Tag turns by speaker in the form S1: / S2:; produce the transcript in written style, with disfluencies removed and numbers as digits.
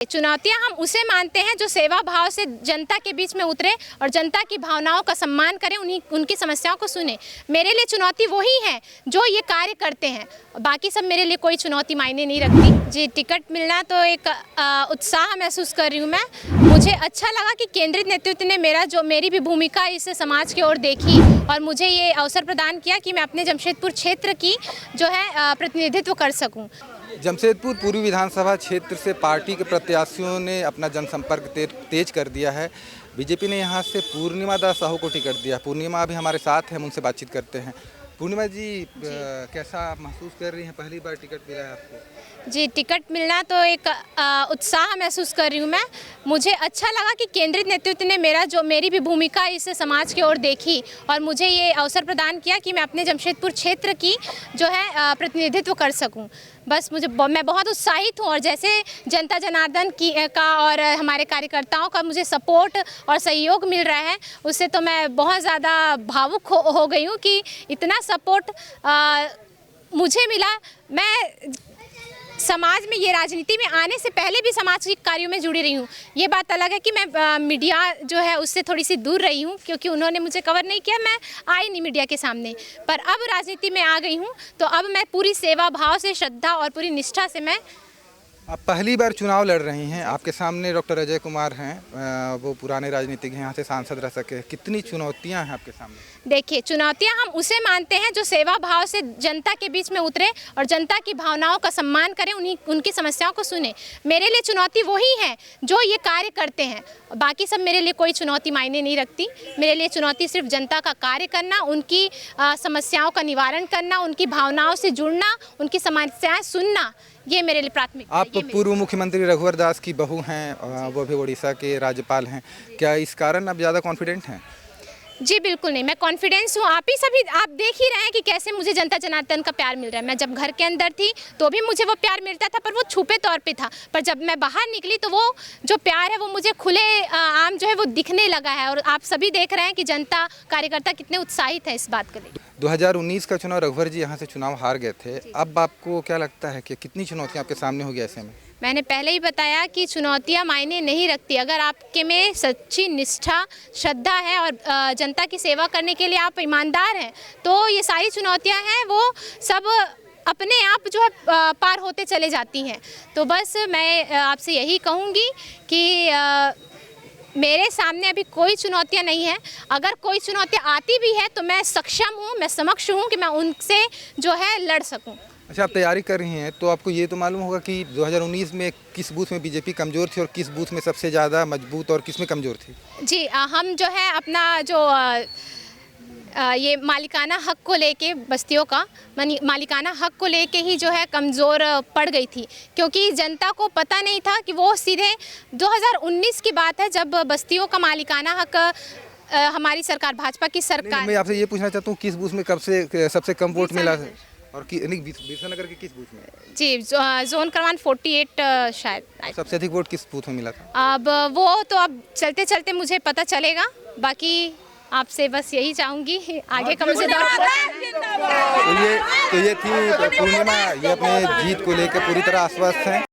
S1: चुनौतियां हम उसे मानते हैं जो सेवा भाव से जनता के बीच में उतरे और जनता की भावनाओं का सम्मान करें, उनकी समस्याओं को सुने। मेरे लिए चुनौती वही है जो ये कार्य करते हैं, बाकी सब मेरे लिए कोई चुनौती मायने नहीं रखती। जी, टिकट मिलना तो एक उत्साह महसूस कर रही हूँ मैं। मुझे अच्छा लगा कि केंद्रीय नेतृत्व ने मेरी भी भूमिका इस समाज की ओर देखी और मुझे ये अवसर प्रदान किया कि मैं अपने जमशेदपुर क्षेत्र की जो है प्रतिनिधित्व कर सकूँ।
S2: जमशेदपुर पूर्वी विधानसभा क्षेत्र से पार्टी के प्रत्याशियों ने अपना जनसंपर्क तेज कर दिया है। बीजेपी ने यहां से पूर्णिमा दास साहू को टिकट दिया। पूर्णिमा अभी हमारे साथ है, हम उनसे बातचीत करते हैं। पूर्णिमा जी, कैसा महसूस कर रही हैं? पहली बार टिकट मिला है आपको?
S1: जी, टिकट मिलना तो एक उत्साह महसूस कर रही हूँ मैं। मुझे अच्छा लगा कि केंद्रीय नेतृत्व ने मेरी भी भूमिका इस समाज की ओर देखी और मुझे ये अवसर प्रदान किया कि मैं अपने जमशेदपुर क्षेत्र की जो है प्रतिनिधित्व कर सकूँ। बस मैं बहुत उत्साहित हूँ और जैसे जनता जनार्दन का और हमारे कार्यकर्ताओं का मुझे सपोर्ट और सहयोग मिल रहा है, उससे तो मैं बहुत ज़्यादा भावुक हो गई हूँ कि इतना सपोर्ट मुझे मिला। मैं समाज में, ये राजनीति में आने से पहले भी सामाजिक कार्यों में जुड़ी रही हूँ। ये बात अलग है कि मैं मीडिया जो है उससे थोड़ी सी दूर रही हूँ क्योंकि उन्होंने मुझे कवर नहीं किया, मैं आई नहीं मीडिया के सामने। पर अब राजनीति में आ गई हूँ तो अब मैं पूरी सेवा भाव से, श्रद्धा और पूरी निष्ठा से मैं।
S2: आप पहली बार चुनाव लड़ रही हैं। आपके सामने डॉक्टर अजय कुमार हैं, वो पुराने राजनीतिक हैं, यहाँ से सांसद रह सके। कितनी चुनौतियाँ हैं आपके सामने?
S1: देखिए, चुनौतियां हम उसे मानते हैं जो सेवा भाव से जनता के बीच में उतरे और जनता की भावनाओं का सम्मान करें, उनकी समस्याओं को सुने। मेरे लिए चुनौती वही है जो ये कार्य करते हैं, बाकी सब मेरे लिए कोई चुनौती मायने नहीं रखती। मेरे लिए चुनौती सिर्फ जनता का कार्य करना, उनकी समस्याओं का निवारण करना, उनकी भावनाओं से जुड़ना, उनकी समस्याएं सुनना, ये मेरे लिए प्राथमिकता है।
S2: आप पूर्व मुख्यमंत्री रघुवर दास की बहू हैं, वो भी उड़ीसा के राज्यपाल हैं। क्या इस कारण आप ज़्यादा कॉन्फिडेंट हैं?
S1: जी बिल्कुल नहीं, मैं कॉन्फिडेंस हूँ। आप देख ही रहे हैं कि कैसे मुझे जनता जनार्दन का प्यार मिल रहा है। मैं जब घर के अंदर थी तो भी मुझे वो प्यार मिलता था, पर वो छुपे तौर पे था। पर जब मैं बाहर निकली तो वो जो प्यार है वो मुझे खुले आम जो है वो दिखने लगा है और आप सभी देख रहे हैं कि जनता, कार्यकर्ता कितने उत्साहित है इस बात को लेकर।
S2: 2019 का चुनाव रघुवर जी यहाँ से चुनाव हार गए थे। अब आपको क्या लगता है कि कितनी चुनौतियाँ आपके सामने होगी ऐसे में?
S1: मैंने पहले ही बताया कि चुनौतियां मायने नहीं रखती। अगर आपके में सच्ची निष्ठा, श्रद्धा है और जनता की सेवा करने के लिए आप ईमानदार हैं तो ये सारी चुनौतियां हैं वो सब अपने आप जो है पार होते चले जाती हैं। तो बस मैं आपसे यही कहूँगी कि मेरे सामने अभी कोई चुनौतियां नहीं है। अगर कोई चुनौतियां आती भी है तो मैं सक्षम हूँ, मैं समक्ष हूँ कि मैं उनसे जो है लड़ सकूँ।
S2: अच्छा, आप तैयारी कर रही हैं तो आपको ये तो मालूम होगा कि 2019 में किस बूथ में बीजेपी कमज़ोर थी और किस बूथ में सबसे ज़्यादा मजबूत और किस में कमज़ोर थी?
S1: जी, हम जो है अपना जो ये मालिकाना हक को लेके, बस्तियों का मालिकाना हक को लेके ही जो है कमज़ोर पड़ गई थी, क्योंकि जनता को पता नहीं था कि वो सीधे 2019 की बात है जब बस्तियों का मालिकाना हक हमारी सरकार, भाजपा की सरकार।
S2: मैं आपसे ये पूछना चाहता हूँ किस बूथ में कब से सबसे कम वोट मिला और बिरसा नगर के किस बूथ में?
S1: जी, जोन क्रमांक 48 शायद।
S2: सबसे अधिक वोट किस बूथ में मिला था?
S1: अब वो तो अब चलते चलते मुझे पता चलेगा। बाकी आपसे बस यही चाहूँगी आगे का मुझे
S2: तो ये थी पूर्णिमा। ये अपने जीत को लेकर पूरी तरह आश्वस्त हैं।